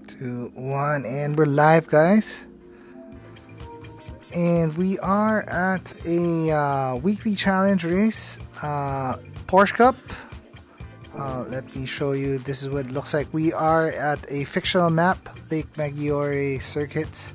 2, 1, and we're live, guys. And we are at a weekly challenge race, Porsche Cup. Let me show you. This is what it looks like. We are at a fictional map, Lake Maggiore circuit.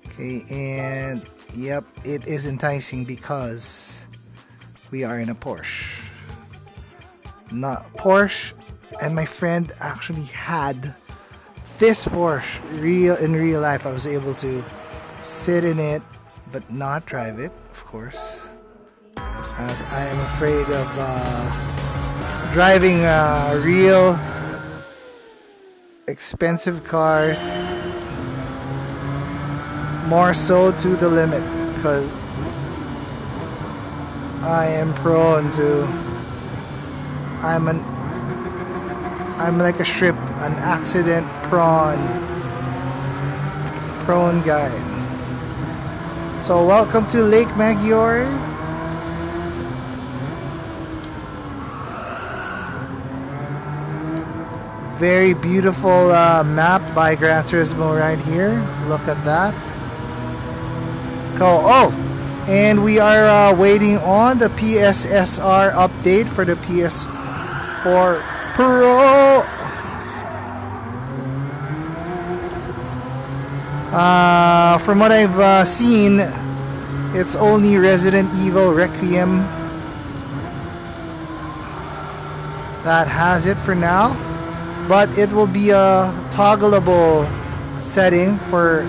Okay, and yep, it is enticing because we are in a Porsche. Not Porsche, and my friend actually had this Porsche in real life. I was able to sit in it but not drive it, of course, as I am afraid of driving real expensive cars more so to the limit, because I am prone to I'm like a shrimp, an accident prone guy. So welcome to Lake Maggiore. Very beautiful map by Gran Turismo right here. Look at that. Cool. Oh, and we are waiting on the PSSR update for the PS5pro. From what I've seen, it's only Resident Evil Requiem that has it for now, but it will be a toggleable setting for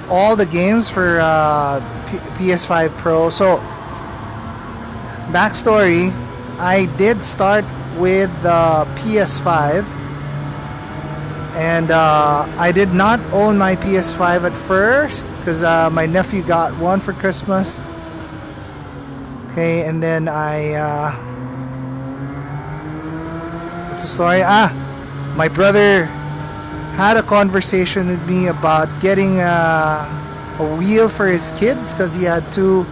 all the games for PS5pro. So, backstory, I did start with the PS5, and I did not own my PS5 at first because my nephew got one for Christmas. Okay, and then what's the story? My brother had a conversation with me about getting a wheel for his kids because he had two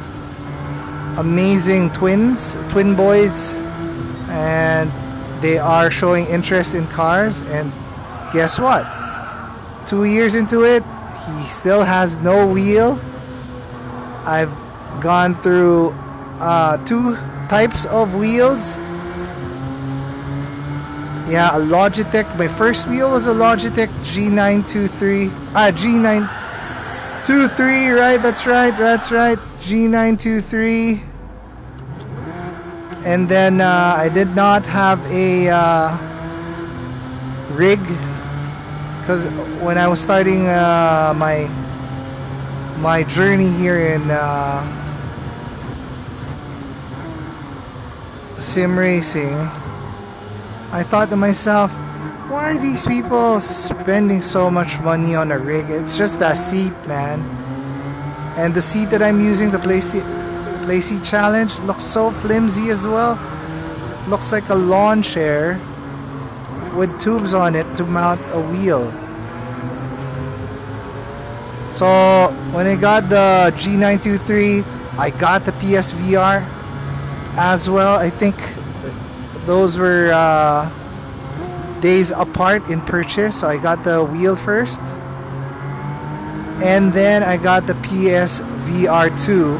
amazing twin boys, and they are showing interest in cars. And guess what? 2 years into it, he still has no wheel. I've gone through two types of wheels. Yeah, a Logitech. My first wheel was a Logitech G923. G923, right? That's right. G923. And then I did not have a rig, because when I was starting my journey here in sim racing, I thought to myself, why are these people spending so much money on a rig? It's just that seat, man. And the seat that I'm using, the Playseat Challenge, looks so flimsy as well. Looks like a lawn chair with tubes on it to mount a wheel. So when I got the G923, I got the PSVR as well. I think those were days apart in purchase, so I got the wheel first, and then I got the PSVR2.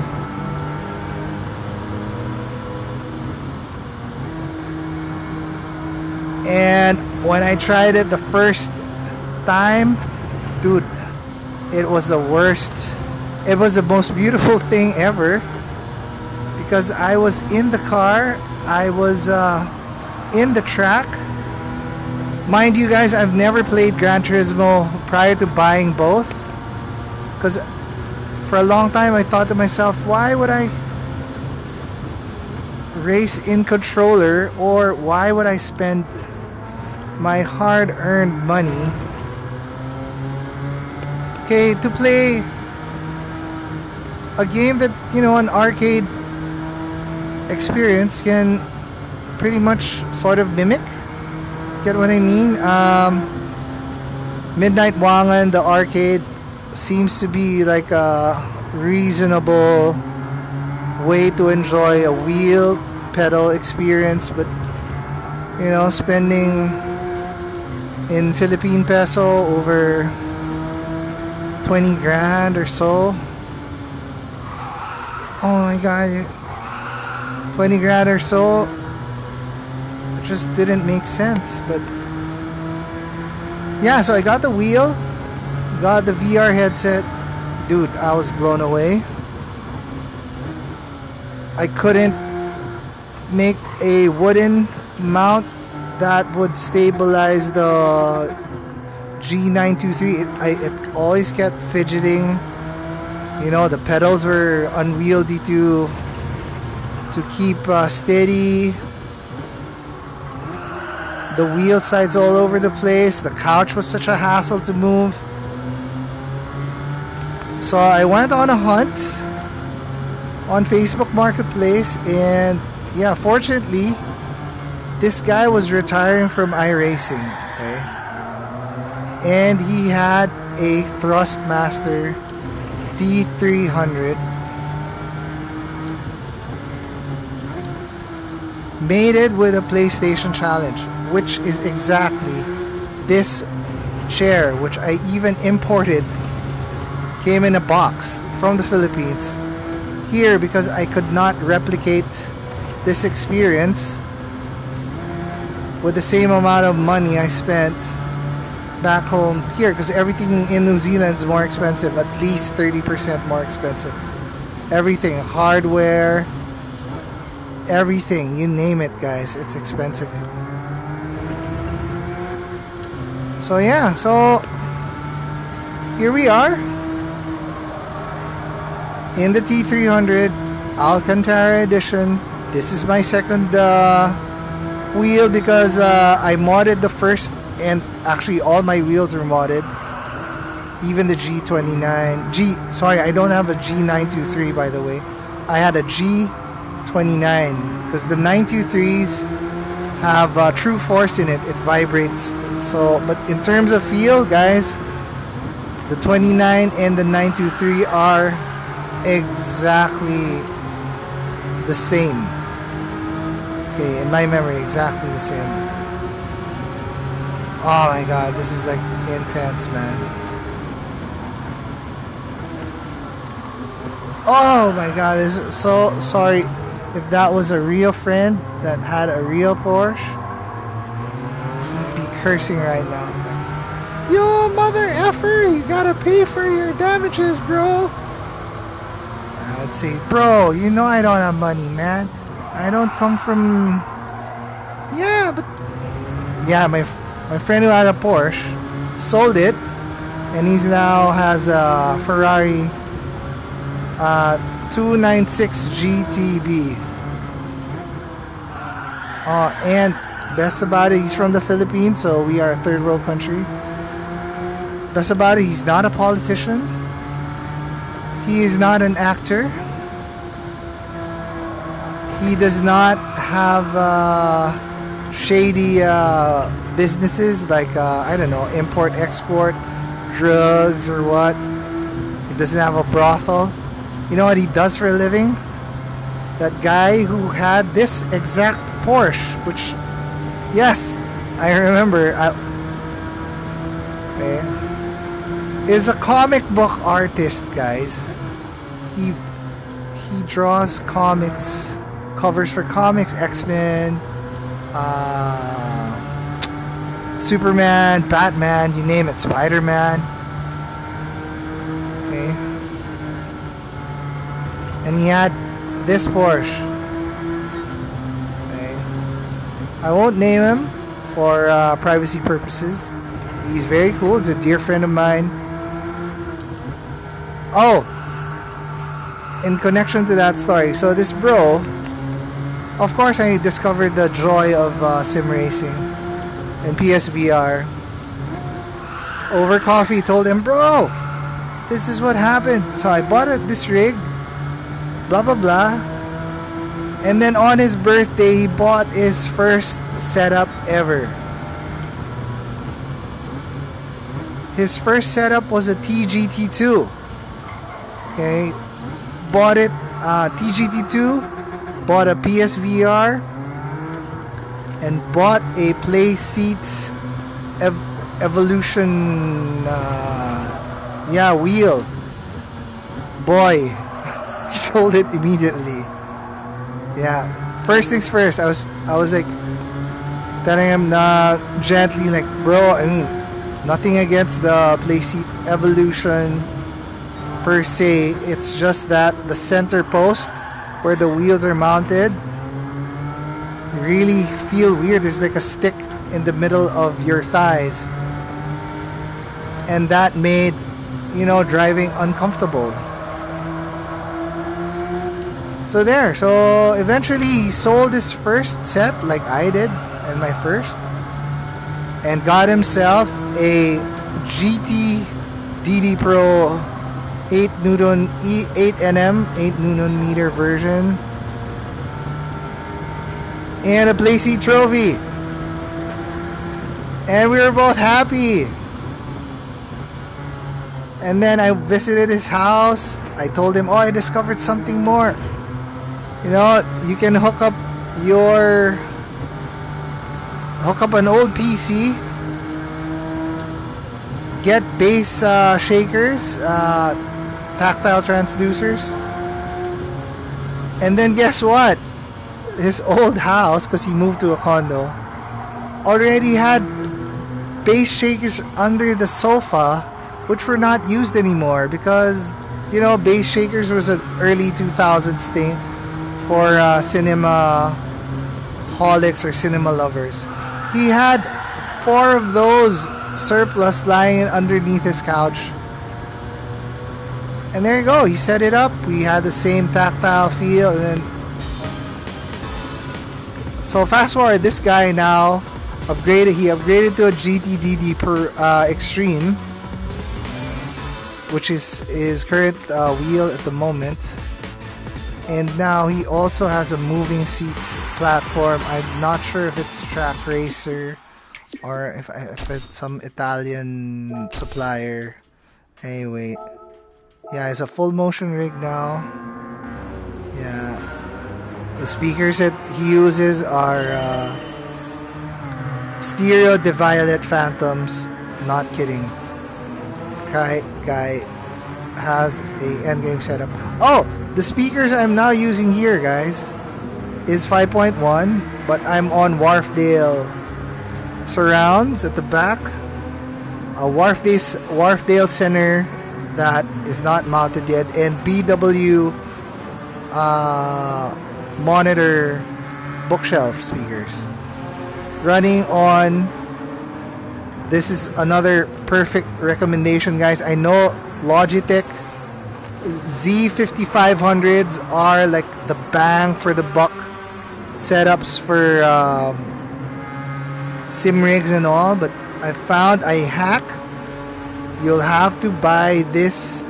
And when I tried it the first time, dude, it was the worst. It was the most beautiful thing ever, because I was in the car, I was in the track. Mind you guys, I've never played Gran Turismo prior to buying both, because for a long time I thought to myself, why would I race in controller, or why would I spend my hard-earned money, okay, to play a game that, you know, an arcade experience can pretty much sort of mimic. Get what I mean? Midnight Wangan, the arcade, seems to be like a reasonable way to enjoy a wheel pedal experience, but You know, spending in Philippine peso over 20 grand or so. Oh my god, 20 grand or so. It just didn't make sense. But yeah, so I got the wheel, got the VR headset. Dude, I was blown away. I couldn't make a wooden mount that would stabilize the G923. It always kept fidgeting. You know, the pedals were unwieldy to keep steady. The wheel sides all over the place. The couch was such a hassle to move. So I went on a hunt on Facebook Marketplace, and yeah, fortunately, this guy was retiring from iRacing, okay? And he had a Thrustmaster T300. Mated with a PlayStation Challenge, which is exactly this chair, which I even imported, came in a box from the Philippines here because I could not replicate this experience with the same amount of money I spent back home here, because everything in New Zealand is more expensive, at least 30% more expensive. Everything, hardware, everything, you name it, guys, it's expensive. So yeah, so here we are in the T300 Alcantara edition. This is my second wheel because I modded the first, and actually all my wheels are modded, even the G29 sorry, I don't have a G923, by the way. I had a G29 because the 923s have true force in it. It vibrates. So, but in terms of feel, guys, the 29 and the 923 are exactly the same. Okay, in my memory, exactly the same. Oh my god, this is like intense, man. Oh my god, this is so sorry. If that was a real friend that had a real Porsche, he'd be cursing right now. It's like, yo, mother effer, you gotta pay for your damages, bro. I'd say, bro, you know I don't have money, man. I don't come from... Yeah, but... Yeah, my friend who had a Porsche sold it, and he's now has a Ferrari 296 GTB. And best about it, he's from the Philippines, so we are a third world country. Best about it, he's not a politician. He is not an actor. He does not have shady businesses like, I don't know, import, export, drugs or what. He doesn't have a brothel. You know what he does for a living? That guy who had this exact Porsche, which, yes, I remember, okay, is a comic book artist, guys. He draws comics, covers for comics, X-Men, Superman, Batman, you name it, Spider-Man. Okay. And he had this Porsche. Okay. I won't name him for privacy purposes. He's very cool. He's a dear friend of mine. Oh, in connection to that story, so this bro, of course I discovered the joy of sim racing and PSVR over coffee. Told him, bro, this is what happened. So I bought this rig, blah blah blah, and then on his birthday he bought his first setup ever. His first setup was a TGT2. Okay, bought it, TGT2, bought a PSVR, and bought a Playseat Evolution wheel. Boy, he sold it immediately. Yeah, first things first, I was like telling him gently, like, bro, I mean, nothing against the Playseat Evolution per se, it's just that the center post where the wheels are mounted really feel weird. There's like a stick in the middle of your thighs, and that made, you know, driving uncomfortable. So there, so eventually he sold his first set like I did and my first, and got himself a GT DD Pro 8 Newton 8 NM 8 Newton meter version and a Playseat trophy, and we were both happy. And then I visited his house. I told him, oh, I discovered something more. You know, you can hook up an old PC, get bass shakers, tactile transducers, and then guess what? His old house, because he moved to a condo, already had bass shakers under the sofa, which were not used anymore because, you know, bass shakers was an early 2000s thing for cinema holics or cinema lovers. He had 4 of those surplus lying underneath his couch. And there you go, he set it up. We had the same tactile feel. And then, so fast forward, this guy now he upgraded to a GTDD per Extreme, which is his current wheel at the moment. And now he also has a moving seat platform. I'm not sure if it's Track Racer or if it's some Italian supplier. Anyway, yeah, it's a full motion rig now. Yeah, the speakers that he uses are stereo DeViolet Phantoms. Not kidding. Guy has a endgame setup. Oh, the speakers I'm now using here, guys, is 5.1, but I'm on Wharfdale surrounds at the back. A Wharfdale center that is not mounted yet, and BW monitor bookshelf speakers running on. This is another perfect recommendation, guys. I know Logitech Z5500s are like the bang for the buck setups for Simrigs and all, but I found a hack. You'll have to buy this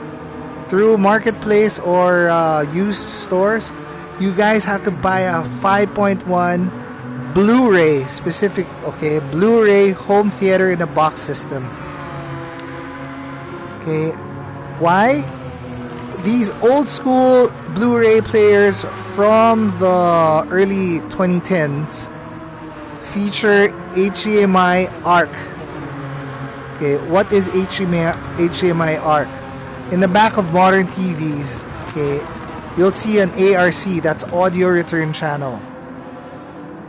through Marketplace or used stores. You guys have to buy a 5.1 Blu-ray specific, okay, Blu-ray home theater in a box system. Okay, why? These old school Blu-ray players from the early 2010s feature HDMI ARC. Okay, what is HDMI ARC? In the back of modern TVs, okay, you'll see an ARC, that's audio return channel.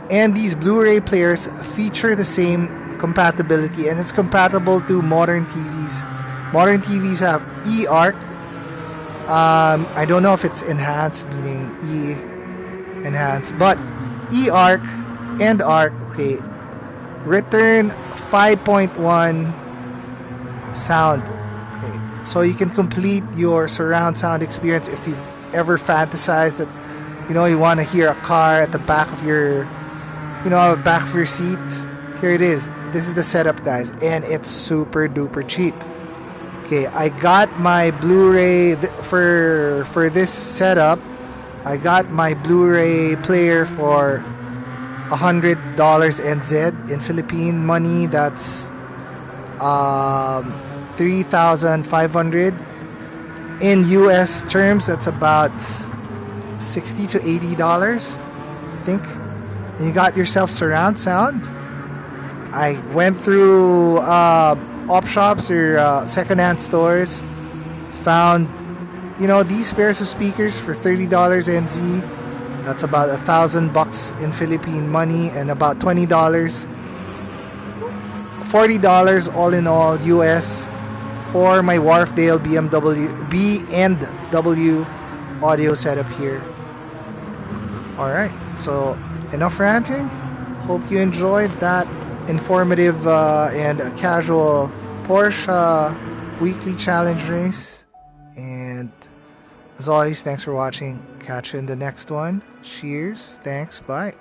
And these Blu-ray players feature the same compatibility, and it's compatible to modern TVs. Modern TVs have eARC. I don't know if it's enhanced, meaning enhanced, but eARC and ARC, okay, return 5.1 sound. Okay, so you can complete your surround sound experience if you've ever fantasized that, you know, you want to hear a car at the back of your, you know, back of your seat. Here it is. This is the setup, guys, and it's super duper cheap. Okay, I got my Blu-ray for this setup. I got my Blu-ray player for $100 NZ. In Philippine money, that's 3,500. In US terms, that's about $60 to $80, I think. and you got yourself surround sound. I went through op shops or secondhand stores, found these pairs of speakers for $30 NZ. That's about $1,000 in Philippine money, and about $20, $40 all in all US for my Wharfdale B&W audio setup here. Alright, so enough ranting. Hope you enjoyed that informative and casual Porsche weekly challenge race. And as always, thanks for watching. Catch you in the next one. Cheers. Thanks. Bye.